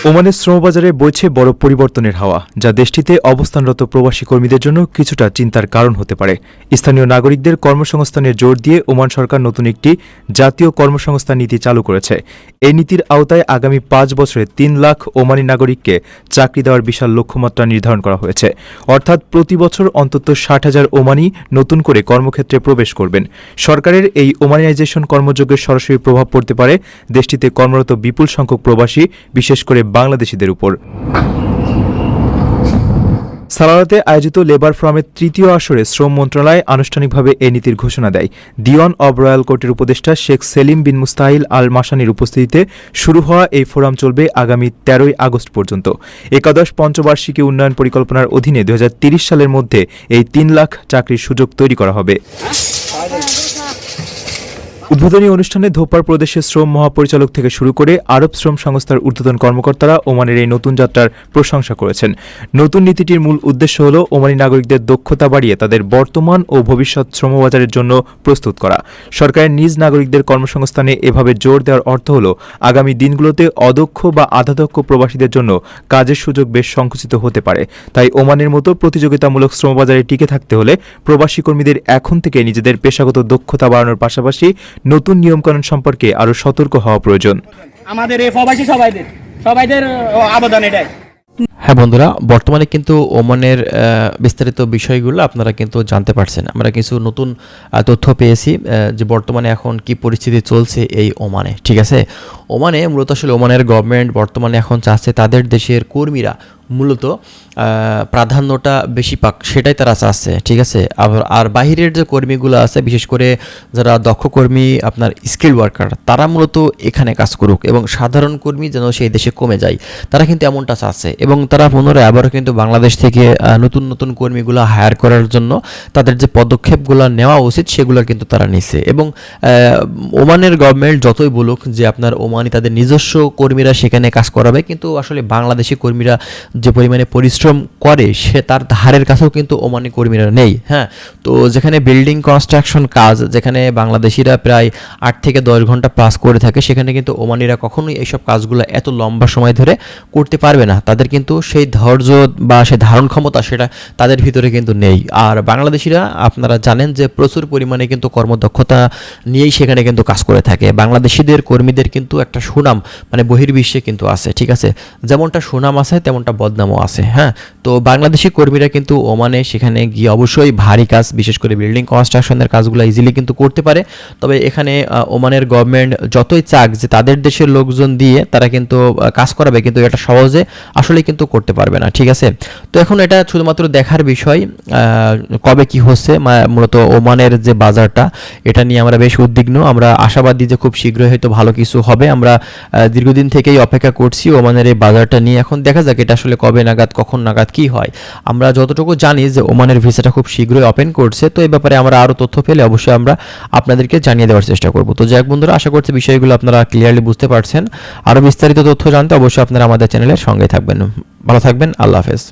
ওমানের শ্রমবাজারে বইছে বড় পরিবর্তনের হাওয়া, যা দেশটিতে অবস্থানরত প্রবাসী কর্মীদের জন্য কিছুটা চিন্তার কারণ হতে পারে। স্থানীয় নাগরিকদের কর্মসংস্থানের জোর দিয়ে ওমান সরকার নতুন একটি জাতীয় কর্মসংস্থান নীতি চালু করেছে। এই নীতির আওতায় আগামী 5 বছরে 3 লাখ ওমানি নাগরিককে চাকরি দেওয়ার বিশাল লক্ষ্যমাত্রা নির্ধারণ করা হয়েছে। অর্থাৎ প্রতি বছর অন্তত 60,000 ওমানি নতুন করে কর্মক্ষেত্রে প্রবেশ করবেন। সরকারের এই ওমানাইজেশন কর্মযোগের সরাসরি প্রভাব পড়তে পারে দেশটিতে কর্মরত বিপুল সংখ্যক প্রবাসী, বিশেষ করে বাংলাদেশিদের উপর। সালালাতে আয়োজিত লেবার ফোরামের তৃতীয় আসরে শ্রম মন্ত্রণালয় আনুষ্ঠানিকভাবে এই নীতির ঘোষণা দেয়। দিওয়ান অব রয়্যাল কোর্টের উপদেষ্টা শেখ সেলিম বিন মুস্তাহিল আল মাসানির উপস্থিতিতে শুরু হওয়া এই ফোরাম চলবে আগামী 13 আগস্ট পর্যন্ত। একাদশ পঞ্চবার্ষিকী উন্নয়ন পরিকল্পনার অধীনে 2030 সালের মধ্যে এই 3 লাখ চাকরির সুযোগ তৈরি করা হবে। উদ্বোধনী অনুষ্ঠানে ধোপার প্রদেশের শ্রম মহাপরিচালক থেকে শুরু করে আরব শ্রম সংস্থার ঊর্ধ্বতন কর্মকর্তারা ওমানের এই নতুন যাত্রার প্রশংসা করেছেন। নতুন নীতিটির মূল উদ্দেশ্য হল ওমানি নাগরিকদের দক্ষতা বাড়িয়ে তাদের বর্তমান ও ভবিষ্যৎ শ্রমবাজারের জন্য প্রস্তুত করা। সরকারের নিজ নাগরিকদের কর্মসংস্থানে এভাবে জোর দেওয়ার অর্থ হল আগামী দিনগুলোতে অদক্ষ বা আধাদক্ষ প্রবাসীদের জন্য কাজের সুযোগ বেশ সংকুচিত হতে পারে। তাই ওমানের মতো প্রতিযোগিতামূলক শ্রমবাজারে টিকে থাকতে হলে প্রবাসী কর্মীদের এখন থেকে নিজেদের পেশাগত দক্ষতা বাড়ানোর পাশাপাশি নতুন নিয়মকানুন সম্পর্কে আরও সতর্ক হওয়া প্রয়োজন। আমাদের এই প্রবাসী সবাইদের আবেদন এটাই। হ্যাঁ বন্ধুরা, বর্তমানে কিন্তু ওমানের বিস্তারিত বিষয়গুলো আপনারা কিন্তু জানতে পারছেন। আমরা কিছু নতুন তথ্য পেয়েছি যে বর্তমানে এখন কি পরিস্থিতি চলছে এই ওমানে। ঠিক আছে, ওমানে মূলত আসলে ওমানের গভর্নমেন্ট বর্তমানে এখন চাচ্ছে তাদের দেশের কর্মীরা মূলত প্রাধান্যটা বেশি পাক, সেটাই তারা চাচ্ছে। ঠিক আছে, আর বাহিরের যে কর্মীগুলো আছে, বিশেষ করে যারা দক্ষ কর্মী, আপনার স্কিল ওয়ার্কার, তারা মূলত এখানে কাজ করুক এবং সাধারণ কর্মী যেন সেই দেশে কমে যায়, তারা কিন্তু এমনটা চাচ্ছে। এবং তারা পুনরায় আবারও কিন্তু বাংলাদেশ থেকে নতুন নতুন কর্মীগুলো হায়ার করার জন্য তাদের যে পদক্ষেপগুলো নেওয়া উচিত সেগুলো কিন্তু তারা নিচ্ছে। এবং ওমানের গভর্নমেন্ট যতই বলুক যে আপনার ওমানি তাদের নিজস্ব কর্মীরা সেখানে কাজ করাবে, কিন্তু আসলে বাংলাদেশি কর্মীরা যে পরিমাণে পরিশ্রম করে সে তার ধারের কাছেও কিন্তু ওমানি কর্মীরা নেই। হ্যাঁ, তো যেখানে বিল্ডিং কনস্ট্রাকশন কাজ, যেখানে বাংলাদেশিরা প্রায় 8 থেকে 10 ঘন্টা প্লাস করে থাকে, সেখানে কিন্তু ওমানিরা কখনোই এইসব কাজগুলো এত লম্বা সময় ধরে করতে পারবে না। তাদের কিন্তু সেই ধৈর্য বা সেই ধারণ ক্ষমতা সেটা তাদের ভিতরে কিন্তু নেই। আর বাংলাদেশিরা আপনারা জানেন যে প্রচুর পরিমাণে কিন্তু কর্মদক্ষতা নিয়েই সেখানে কিন্তু কাজ করে থাকে। বাংলাদেশিদের কর্মীদের কিন্তু একটা সুনাম মানে বহির্বিশ্বে কিন্তু আছে। ঠিক আছে, যেমনটা সুনাম আছে তেমনটা বদনামও আছে। হ্যাঁ, তো বাংলাদেশি কর্মীরা কিন্তু ওমানে সেখানে গিয়ে অবশ্যই ভারী কাজ, বিশেষ করে বিল্ডিং কনস্ট্রাকশনের কাজগুলো ইজিলি কিন্তু করতে পারে। তবে এখানে ওমানের গভর্নমেন্ট যতই চাক যে তাদের দেশের লোকজন দিয়ে তারা কিন্তু কাজ করাবে, কিন্তু এটা সহজে আসলে কিন্তু করতে পারবে না। ঠিক আছে, তো এখন এটা শুধুমাত্র দেখার বিষয় কবে কি হচ্ছে। মূলত ওমানের যে বাজারটা, এটা নিয়ে আমরা বেশ উদ্বিগ্ন। আমরা আশাবাদী যে খুব শীঘ্রই হয়তো ভালো কিছু হবে। আমরা দীর্ঘদিন থেকেই অপেক্ষা করছি ওমানের এই বাজারটা নিয়ে। এখন দেখা যাক এটা আসলে কবে নাগাদ, কখন নাগাদ কি হয়। আমরা যতটুকু জানি যে ওমানের ভিসাটা খুব শীঘ্রই ওপেন করছে। তো এই ব্যাপারে আমরা আরও তথ্য পেলে অবশ্যই আমরা আপনাদেরকে জানিয়ে দেওয়ার চেষ্টা করব। তো যাক বন্ধুরা, আশা করছি বিষয়গুলো আপনারা ক্লিয়ারলি বুঝতে পারছেন। আরও বিস্তারিত তথ্য জানতে অবশ্যই আপনারা আমাদের চ্যানেলের সঙ্গে থাকবেন। ভালো থাকবেন, আল্লাহ হাফেজ।